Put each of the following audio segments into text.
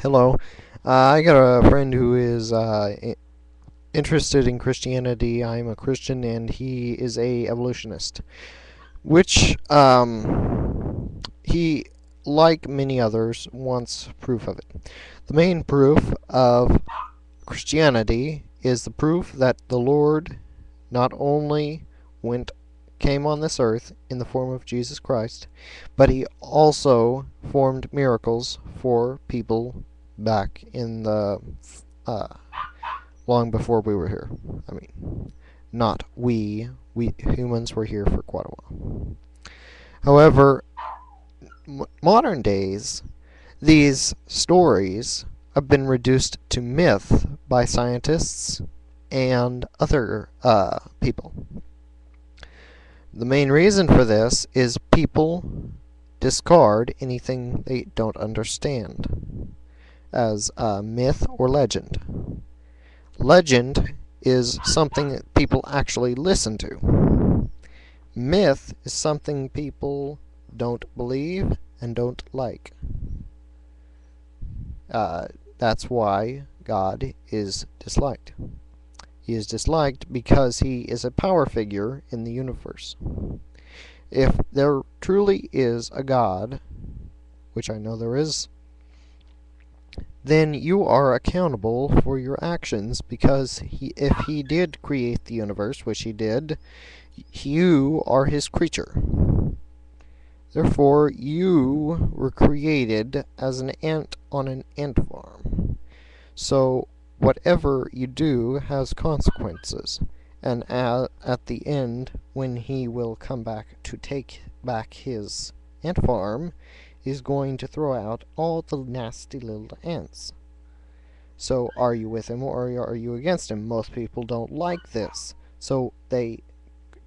Hello. I got a friend who is interested in Christianity. I'm a Christian, and he is a evolutionist, which he, like many others, wants proof of it. The main proof of Christianity is the proof that the Lord not only went came on this earth in the form of Jesus Christ, but he also formed miracles for people back in the uh, long before we were here. I mean, not we humans were here for quite a while. However, modern days, these stories have been reduced to myth by scientists and other people. The main reason for this is people discard anything they don't understand as a myth or legend. Legend is something that people actually listen to. Myth is something people don't believe and don't like. That's why God is disliked. He is disliked because he is a power figure in the universe. If there truly is a God, which I know there is, then you are accountable for your actions because if he did create the universe, which he did, you are his creature. Therefore, you were created as an ant on an ant farm. So, whatever you do has consequences. And at the end, when he will come back to take back his ant farm, he's going to throw out all the nasty little ants. So, are you with him or are you against him? Most people don't like this. So, they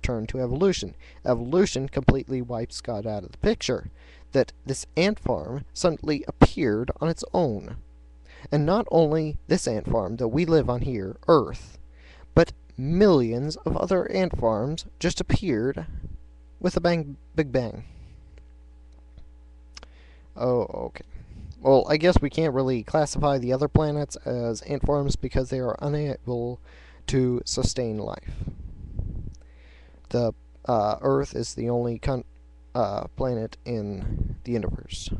turn to evolution. Evolution completely wipes God out of the picture. That this ant farm suddenly appeared on its own. And not only this ant farm that we live on here, Earth, but millions of other ant farms just appeared with a big bang. Oh, okay. Well, I guess we can't really classify the other planets as ant farms because they are unable to sustain life. The Earth is the only planet in the universe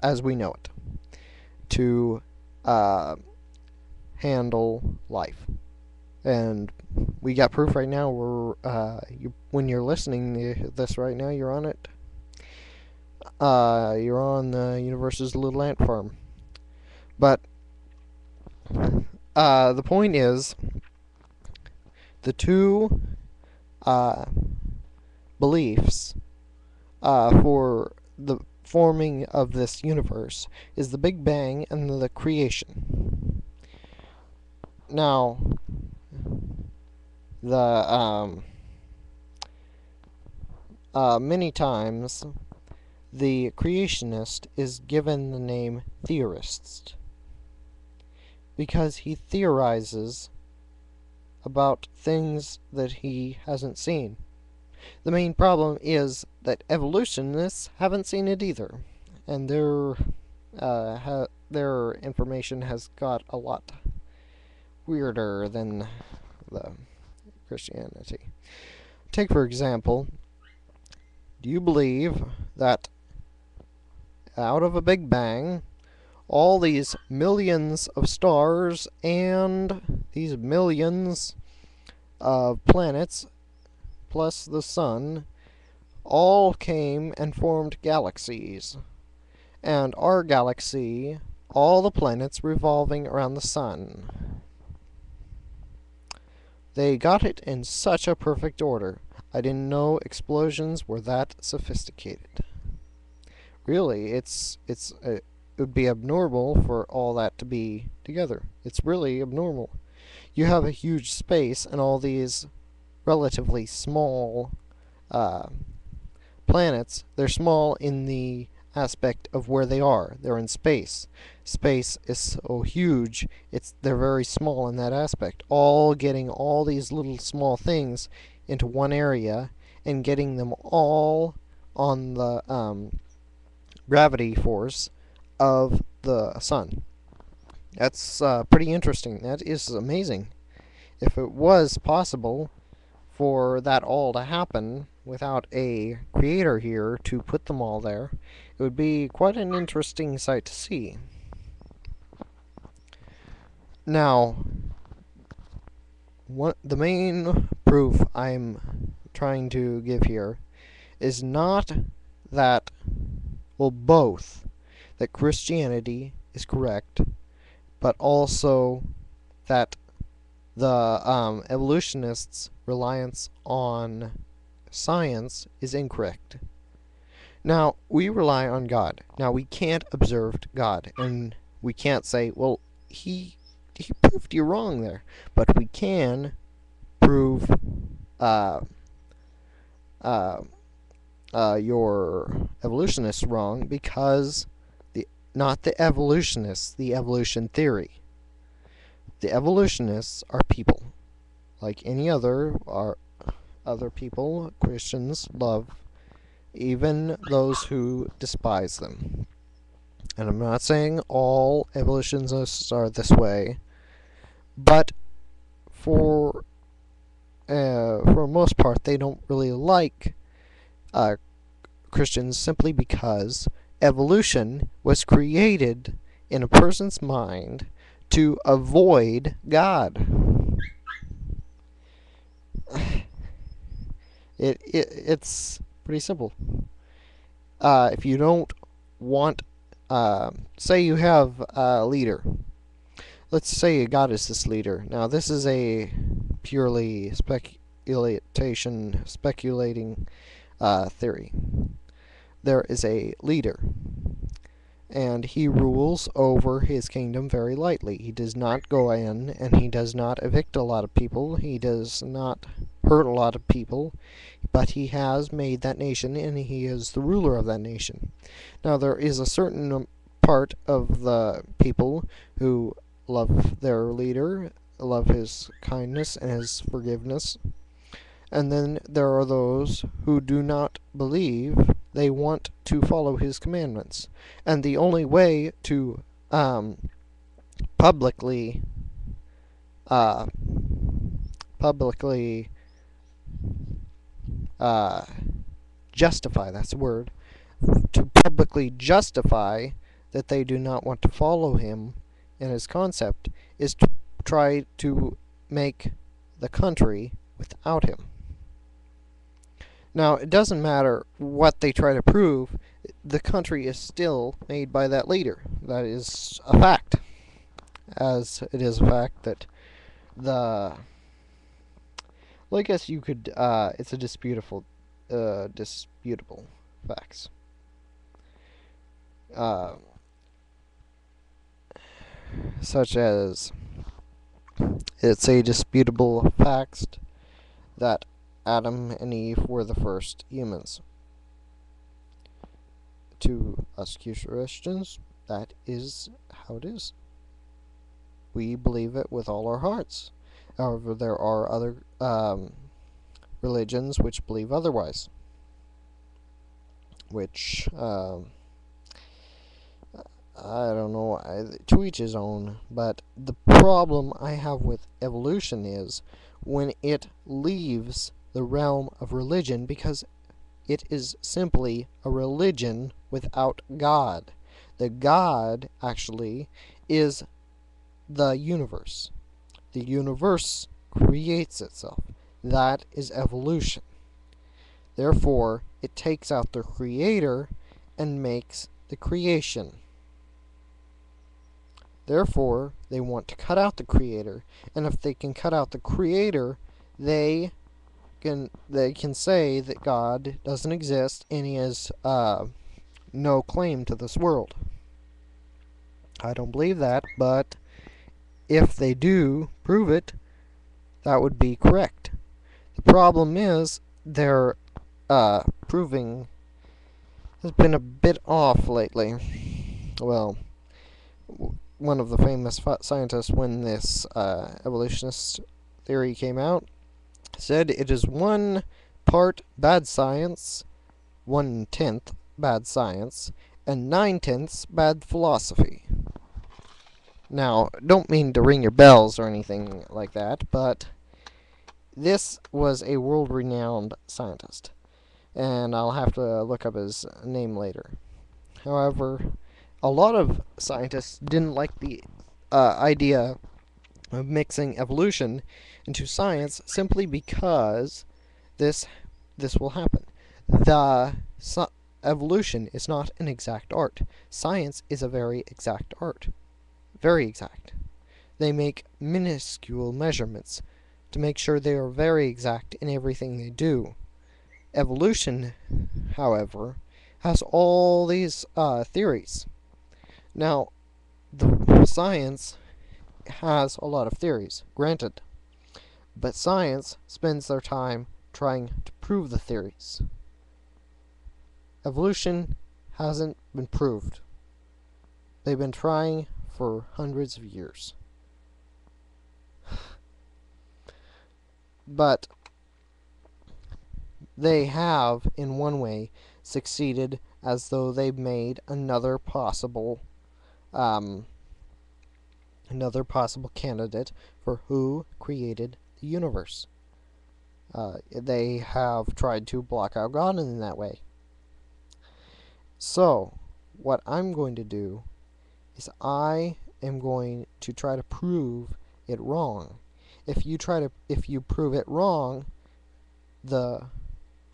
as we know it, to handle life. And we got proof right now. When you're listening to this right now, you're on it. You're on the universe's little ant farm. But the point is, the two beliefs for the forming of this universe is the Big Bang and the creation. Now, many times the creationist is given the name theorist because he theorizes about things that he hasn't seen. The main problem is that evolutionists haven't seen it either, and their information has got a lot weirder than the Christianity. Take for example, do you believe that out of a Big Bang, all these millions of stars and these millions of planets plus the sun all came and formed galaxies, and our galaxy, all the planets revolving around the sun? They got it in such a perfect order. I didn't know explosions were that sophisticated. Really, it would be abnormal for all that to be together. It's really abnormal. You have a huge space and all these relatively small planets. They're small in the aspect of where they are. They're in space. Space is so huge, they're very small in that aspect. All getting all these little small things into one area and getting them all on the gravity force of the sun. That's pretty interesting. That is amazing. If it was possible for that all to happen without a creator here to put them all there, it would be quite an interesting sight to see. Now, the main proof I'm trying to give here is not that, well, both that Christianity is correct, but also that the evolutionists' reliance on science is incorrect. Now, we rely on God. Now, we can't observe God, and we can't say, well, he proved you wrong there. But we can prove uh, uh, your evolutionists wrong because not the evolutionists, the evolution theory. The evolutionists are people, like any other people. Christians love, even those who despise them. And I'm not saying all evolutionists are this way, but for the most part, they don't really like Christians simply because evolution was created in a person's mind to avoid God. It's pretty simple. If you don't want, say you have a leader. Let's say God is this leader. Now, this is a purely speculating theory. There is a leader, and he rules over his kingdom very lightly. He does not go in and he does not evict a lot of people. He does not hurt a lot of people, but he has made that nation and he is the ruler of that nation. Now, there is a certain part of the people who love their leader, love his kindness and his forgiveness. And then there are those who do not believe. They want to follow his commandments. And the only way to publicly justify, that's the word, to publicly justify that they do not want to follow him and his concept is to try to make the country without him. Now, it doesn't matter what they try to prove, the country is still made by that leader. That is a fact. As it is a fact that well, I guess you could, it's a disputable facts. Such as, it's a disputable fact that Adam and Eve were the first humans. To us Christians, that is how it is. We believe it with all our hearts. However, there are other religions which believe otherwise. Which, I don't know, to each his own. But the problem I have with evolution is when it leaves the realm of religion, because it is simply a religion without God. The God, actually, is the universe. The universe creates itself. That is evolution. Therefore, it takes out the creator and makes the creation. Therefore, they want to cut out the creator, and if they can cut out the creator, they can say that God doesn't exist and he has no claim to this world. I don't believe that, but if they do prove it, that would be correct. The problem is their proving has been a bit off lately. Well, one of the famous scientists, when this evolutionist theory came out, said it is 1 part bad science, 1/10 bad science, and 9/10 bad philosophy. Now, don't mean to ring your bells or anything like that, but this was a world-renowned scientist, and I'll have to look up his name later. However, a lot of scientists didn't like the idea of mixing evolution into science simply because this will happen. The evolution is not an exact art. Science is a very exact art. Very exact. They make minuscule measurements to make sure they are very exact in everything they do. Evolution, however, has all these theories. Now, the science has a lot of theories, granted, but science spends their time trying to prove the theories. Evolution hasn't been proved. They've been trying for hundreds of years. But they have, in one way, succeeded, as though they've made another possible candidate for who created the universe. They have tried to block out God in that way. So, what I'm going to do is I am going to try to prove it wrong. If you prove it wrong, the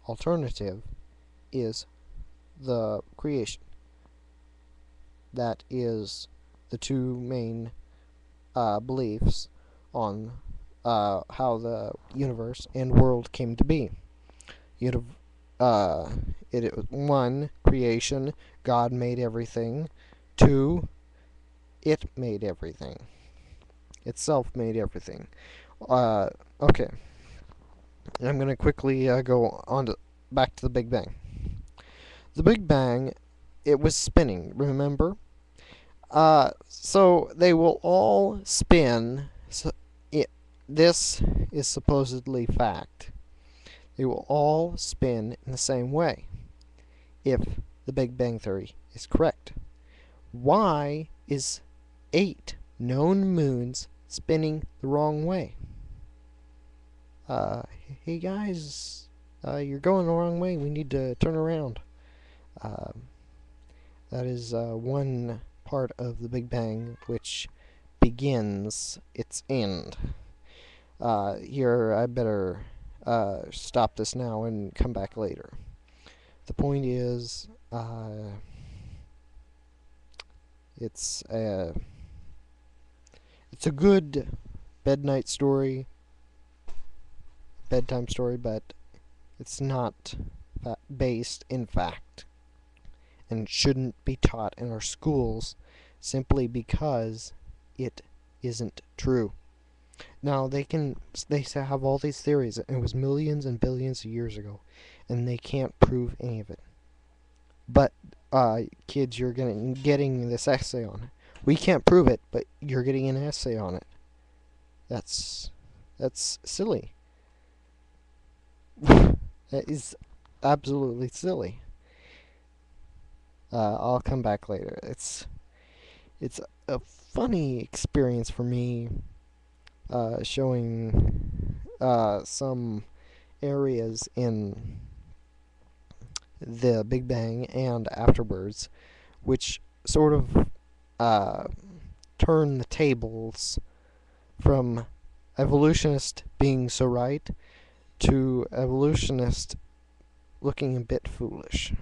alternative is the creation. That is the two main beliefs on how the universe and world came to be. It was 1, creation, God made everything. 2, it made everything. Itself made everything. Okay. I'm going to quickly go on back to the Big Bang. The Big Bang, it was spinning, remember? So they will all spin. This is supposedly fact. They will all spin in the same way if the Big Bang Theory is correct. Why is 8 known moons spinning the wrong way? Hey guys, you're going the wrong way. We need to turn around. That is one part of the Big Bang which begins its end. Here, I better stop this now and come back later. The point is, it's a good bedtime story, but it's not based in fact, and shouldn't be taught in our schools simply because it isn't true. Now they have all these theories, and it was millions and billions of years ago, and they can't prove any of it. But kids, you're getting this essay on it. We can't prove it, but you're getting an essay on it. That's silly. That is absolutely silly. I'll come back later. It's a funny experience for me, showing some areas in the Big Bang and afterwards, which sort of turn the tables from evolutionists being so right to evolutionists looking a bit foolish.